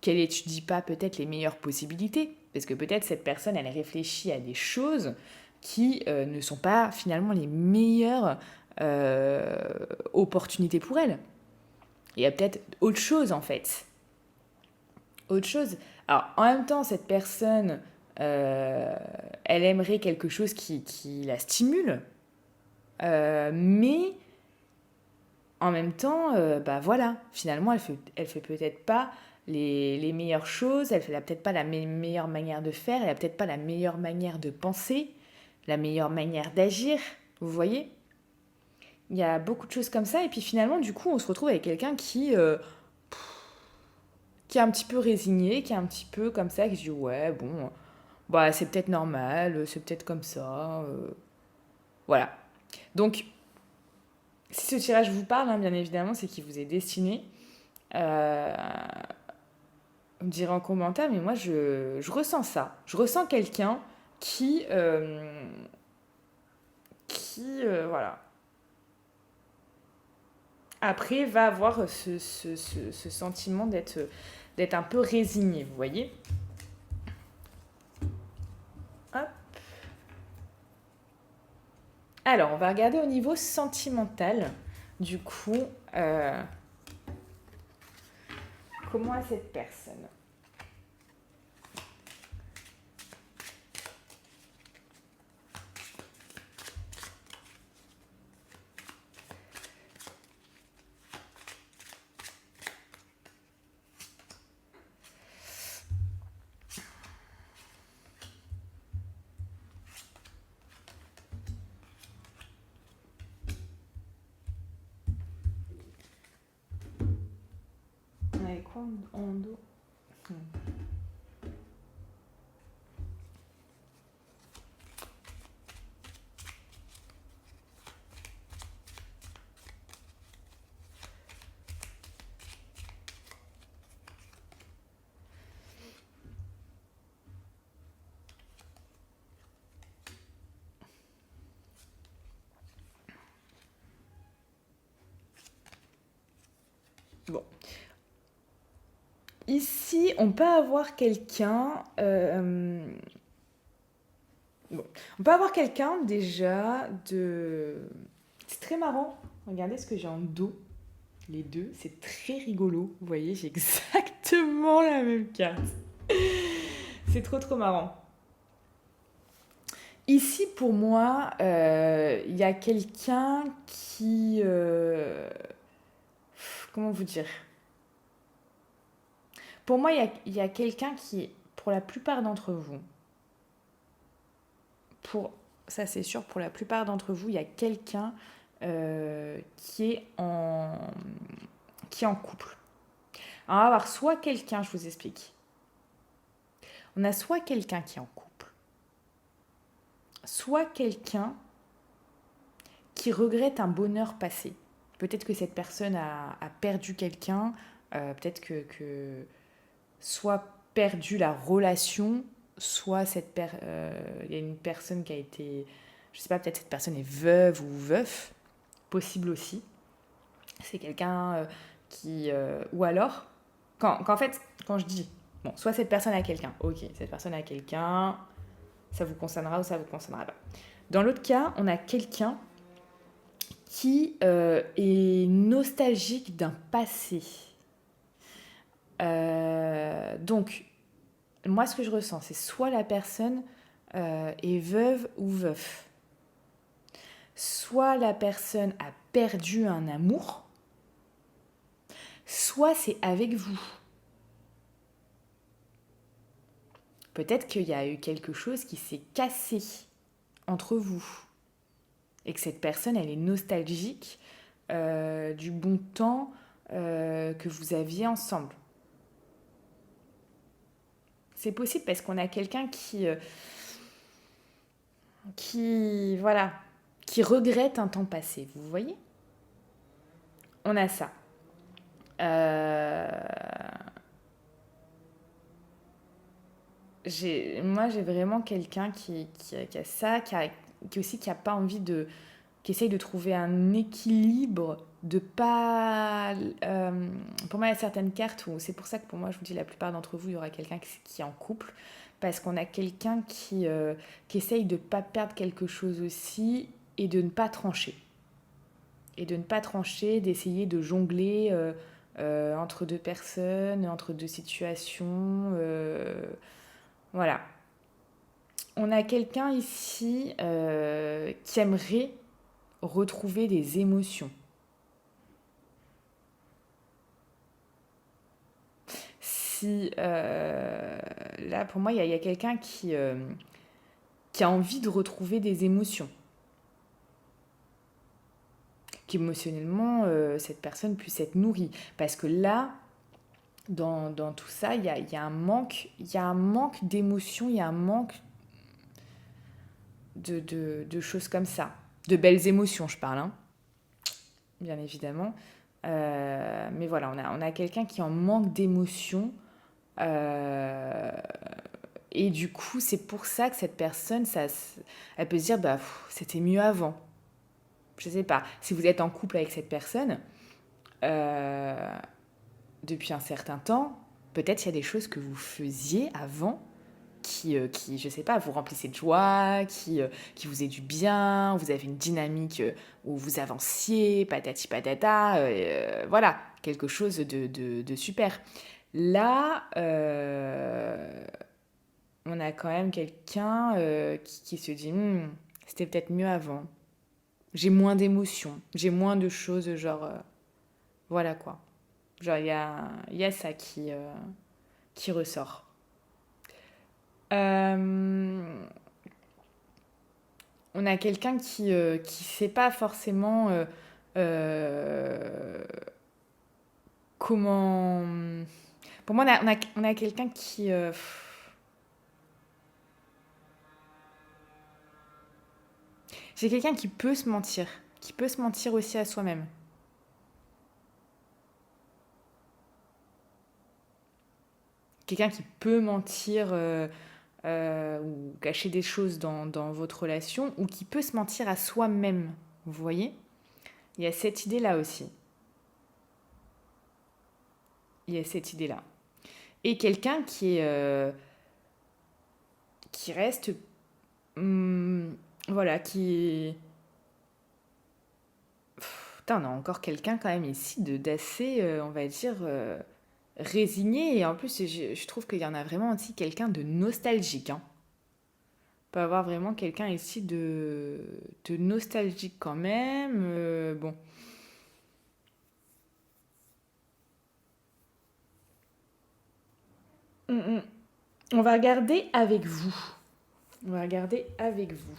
qu'elle étudie pas peut-être les meilleures possibilités. Parce que peut-être cette personne, elle réfléchit à des choses qui ne sont pas finalement les meilleures opportunités pour elle. Il y a peut-être autre chose en fait. Autre chose. Alors en même temps, cette personne, euh, elle aimerait quelque chose qui la stimule, mais en même temps, bah voilà, finalement, elle fait peut-être pas les meilleures choses, elle n'a peut-être pas la meilleure manière de faire, elle a peut-être pas la meilleure manière de penser, la meilleure manière d'agir, vous voyez. Il y a beaucoup de choses comme ça, et puis finalement, du coup, on se retrouve avec quelqu'un qui est un petit peu résigné, qui est un petit peu comme ça, qui se dit ouais, bon, bah c'est peut-être normal, c'est peut-être comme ça, voilà. Donc, si ce tirage vous parle, hein, bien évidemment, c'est qu'il vous est destiné. Euh, Vous me direz en commentaire, mais moi je ressens ça. Je ressens quelqu'un qui voilà. Après, va avoir ce sentiment d'être un peu résigné, vous voyez. Hop. Alors, on va regarder au niveau sentimental. Du coup, euh, comment est cette personne? On avait quoi en dos? Bon. Ici, on peut avoir quelqu'un. Bon. On peut avoir quelqu'un déjà de. C'est très marrant. Regardez ce que j'ai en dos. Les deux, c'est très rigolo. Vous voyez, j'ai exactement la même carte. C'est trop trop marrant. Ici, pour moi, il y a quelqu'un qui. Comment vous dire? Pour moi, il y a quelqu'un qui, pour la plupart d'entre vous, pour ça c'est sûr, pour la plupart d'entre vous, il y a quelqu'un qui est en couple. Alors, on va avoir soit quelqu'un, je vous explique. On a soit quelqu'un qui est en couple, soit quelqu'un qui regrette un bonheur passé. Peut-être que cette personne a perdu quelqu'un, peut-être que soit perdu la relation, soit il y a une personne qui a été, je sais pas, peut-être cette personne est veuve ou veuf, possible aussi. C'est quelqu'un ou alors, en fait, quand je dis, bon, soit cette personne a quelqu'un, ok, cette personne a quelqu'un, ça vous concernera ou ça vous concernera pas. Dans l'autre cas, on a quelqu'un qui est nostalgique d'un passé. Donc, moi, ce que je ressens, c'est soit la personne est veuve ou veuf, soit la personne a perdu un amour, soit c'est avec vous. Peut-être qu'il y a eu quelque chose qui s'est cassé entre vous et que cette personne, elle est nostalgique du bon temps que vous aviez ensemble. C'est possible parce qu'on a quelqu'un voilà, qui regrette un temps passé, vous voyez? On a ça. Moi, j'ai vraiment quelqu'un qui a ça, qui aussi qui a pas envie qui essaye de trouver un équilibre, de pas... pour moi, il y a certaines cartes où, c'est pour ça que pour moi, je vous dis, la plupart d'entre vous, il y aura quelqu'un qui est en couple, parce qu'on a quelqu'un qui essaye de pas perdre quelque chose aussi, et de ne pas trancher. D'essayer de jongler entre deux personnes, entre deux situations, voilà. On a quelqu'un ici qui aimerait retrouver des émotions. Si là, pour moi, il y a quelqu'un qui a envie de retrouver des émotions. Qu'émotionnellement, cette personne puisse être nourrie. Parce que là, dans tout ça, il y a un manque d'émotions, il y a un manque de choses comme ça. De belles émotions, je parle, hein, bien évidemment. Mais voilà, on a quelqu'un qui en manque d'émotions. Et du coup, c'est pour ça que cette personne, elle peut se dire, bah, c'était mieux avant. Je sais pas. Si vous êtes en couple avec cette personne, depuis un certain temps, peut-être il y a des choses que vous faisiez avant qui je sais pas, vous remplissez de joie, qui vous faisait du bien, vous avez une dynamique où vous avanciez, patati patata, voilà, quelque chose de super. Là, on a quand même quelqu'un qui se dit, c'était peut-être mieux avant. J'ai moins d'émotions, j'ai moins de choses, genre, voilà quoi. Genre, il y a ça qui ressort. On a quelqu'un qui sait pas forcément comment... Pour moi, on a quelqu'un qui... J'ai quelqu'un qui peut se mentir aussi à soi-même. Quelqu'un qui peut mentir ou cacher des choses dans votre relation, ou qui peut se mentir à soi-même, vous voyez? Il y a cette idée-là aussi. Il y a cette idée-là. Et quelqu'un qui reste... voilà, qui... Putain, on a encore quelqu'un quand même ici d'assez, on va dire, résigné. Et en plus, je trouve qu'il y en a vraiment aussi quelqu'un de nostalgique. Hein. On peut avoir vraiment quelqu'un ici de nostalgique quand même. Bon. On va regarder avec vous. On va regarder avec vous.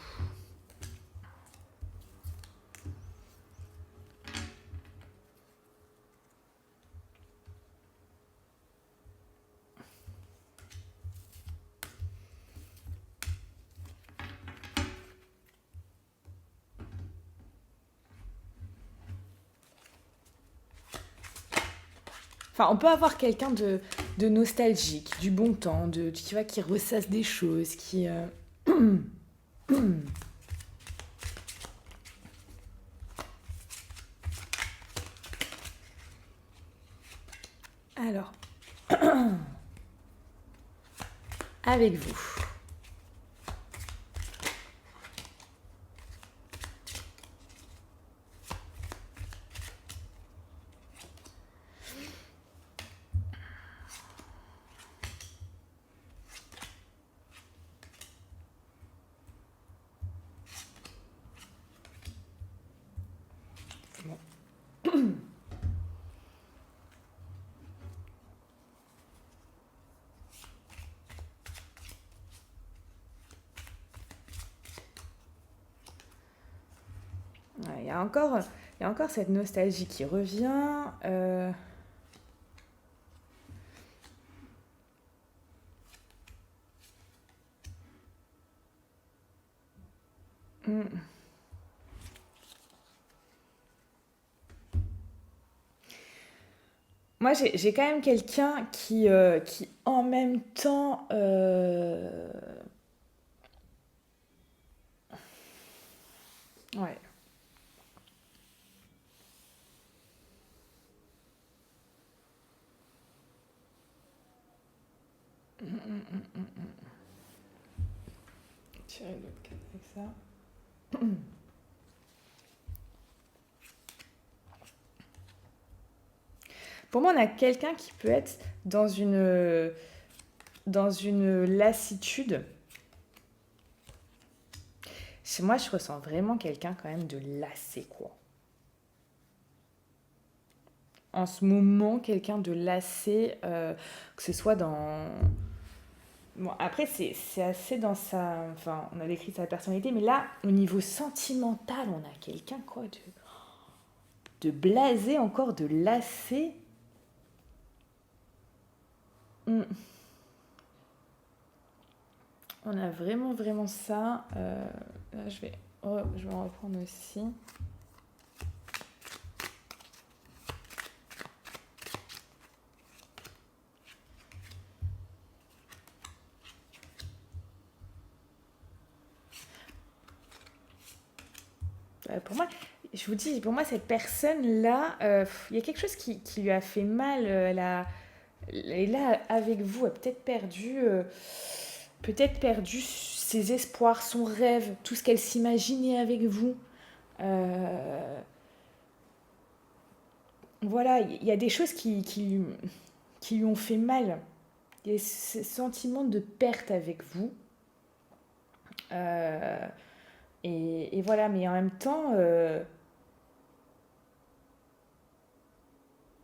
Enfin, on peut avoir quelqu'un de nostalgique, du bon temps, qui ressasse des choses, qui... Alors, avec vous. Ouais, il y a encore cette nostalgie qui revient. Hmm. Moi, j'ai quand même quelqu'un qui en même temps... Ouais. Tirer l'autre carte avec ça. Pour moi, on a quelqu'un qui peut être dans une lassitude. Chez moi, je ressens vraiment quelqu'un quand même de lassé, quoi. En ce moment, quelqu'un de lassé, que ce soit dans... Bon, après, c'est assez dans sa... Enfin, on a décrit sa personnalité, mais là, au niveau sentimental, on a quelqu'un, quoi, de blasé, encore de lassé. Hmm. On a vraiment, vraiment ça. Là, je vais en reprendre aussi. Pour moi, je vous dis, pour moi, cette personne-là, il y a quelque chose qui lui a fait mal. Elle est là avec vous, elle a peut-être perdu ses espoirs, son rêve, tout ce qu'elle s'imaginait avec vous. Euh, voilà, il y a des choses qui lui ont fait mal. Il y a ce sentiment de perte avec vous. Euh, et voilà, mais en même temps,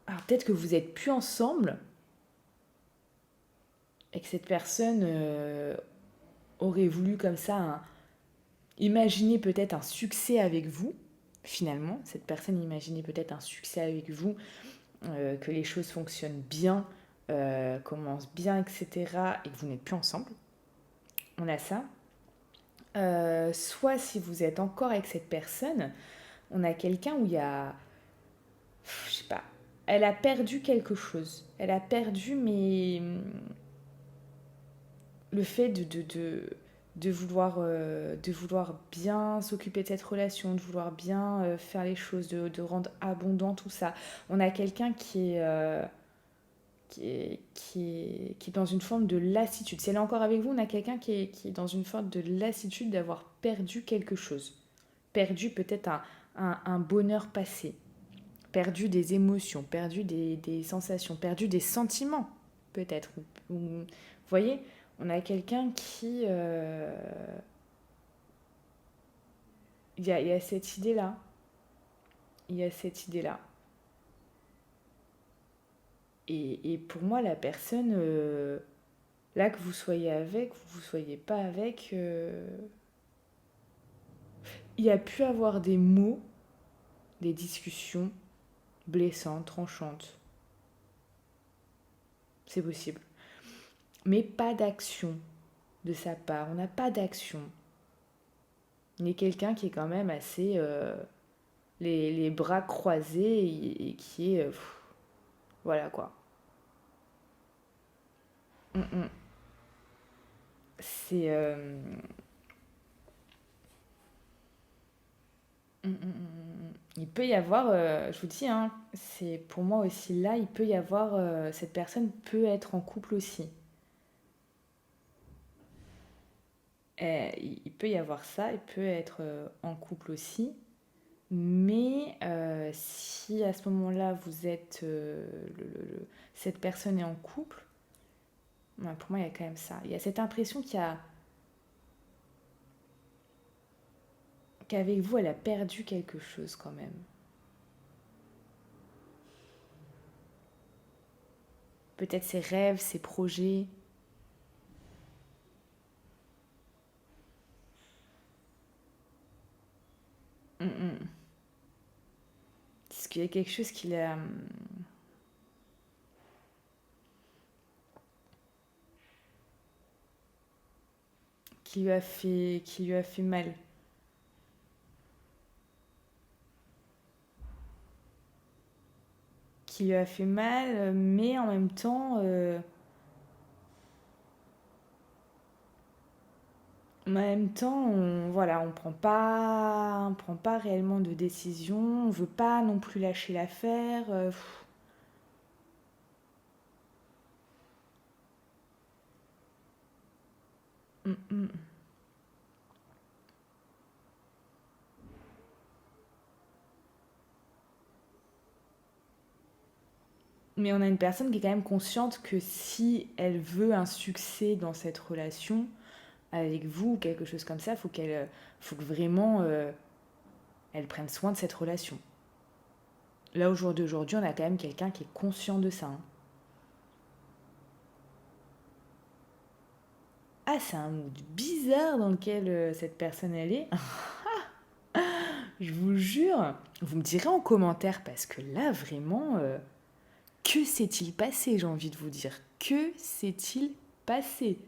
alors peut-être que vous n'êtes plus ensemble et que cette personne aurait voulu comme ça imaginer peut-être un succès avec vous. Finalement, cette personne imaginait peut-être un succès avec vous, que les choses fonctionnent bien, commencent bien, etc. et que vous n'êtes plus ensemble. On a ça. Soit si vous êtes encore avec cette personne, on a quelqu'un où il y a, je sais pas, elle a perdu quelque chose. Elle a perdu, mais le fait de vouloir bien s'occuper de cette relation, de vouloir bien faire les choses, de rendre abondant tout ça. On a quelqu'un qui est dans une forme de lassitude. Si elle est encore avec vous, on a quelqu'un qui est dans une forme de lassitude d'avoir perdu quelque chose. Perdu peut-être un bonheur passé, perdu des émotions, perdu des sensations, perdu des sentiments, peut-être. Vous voyez, on a quelqu'un qui... il y a cette idée-là. Il y a cette idée-là. Et pour moi, la personne, là, que vous soyez avec, que vous ne soyez pas avec, il y a pu avoir des mots, des discussions blessantes, tranchantes. C'est possible. Mais pas d'action de sa part. On n'a pas d'action. Il est quelqu'un qui est quand même assez les bras croisés et qui est voilà quoi. Mm, mm. C'est il peut y avoir je vous dis hein, c'est pour moi aussi là il peut y avoir cette personne peut être en couple aussi. Il peut y avoir ça, il peut être en couple aussi. Mais si à ce moment-là vous êtes cette personne est en couple, ouais, pour moi il y a quand même ça. Il y a cette impression qu'avec vous elle a perdu quelque chose quand même. Peut-être ses rêves, ses projets. Mm, mm. qu'il y a quelque chose qui lui a fait mal. Qui lui a fait mal, mais en même temps, voilà, on prend pas réellement de décision, on veut pas non plus lâcher l'affaire. Mm, mm. Mais on a une personne qui est quand même consciente que si elle veut un succès dans cette relation avec vous ou quelque chose comme ça, faut que vraiment elle prenne soin de cette relation. Là, au jour d'aujourd'hui, on a quand même quelqu'un qui est conscient de ça, hein. Ah, c'est un mood bizarre dans lequel cette personne elle est. Je vous jure. Vous me direz en commentaire parce que là, vraiment, que s'est-il passé, j'ai envie de vous dire. Que s'est-il passé?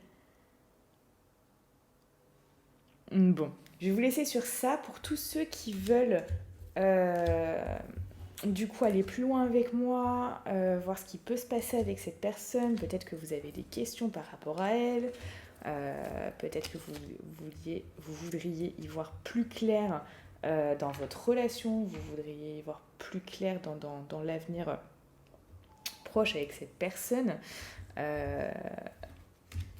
Bon, je vais vous laisser sur ça. Pour tous ceux qui veulent euh, du coup aller plus loin avec moi, voir ce qui peut se passer avec cette personne, peut-être que vous avez des questions par rapport à elle, peut-être que vous voudriez y voir plus clair dans votre relation, vous voudriez y voir plus clair dans l'avenir proche avec cette personne. Euh,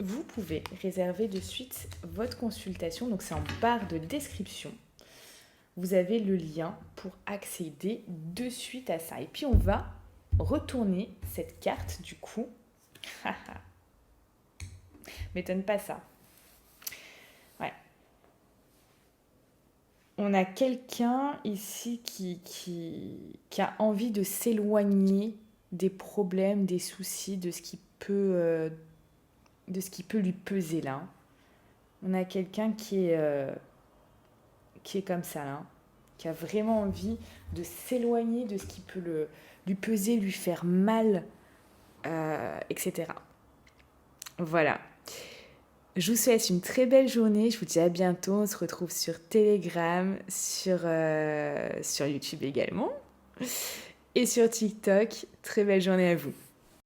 Vous pouvez réserver de suite votre consultation, donc c'est en barre de description. Vous avez le lien pour accéder de suite à ça. Et puis on va retourner cette carte du coup. M'étonne pas ça. Ouais. On a quelqu'un ici qui a envie de s'éloigner des problèmes, des soucis, de ce qui peut lui peser là. On a quelqu'un qui est comme ça là, qui a vraiment envie de s'éloigner de ce qui peut lui peser, lui faire mal, etc. Voilà. Je vous souhaite une très belle journée. Je vous dis à bientôt. On se retrouve sur Telegram, sur YouTube également et sur TikTok. Très belle journée à vous.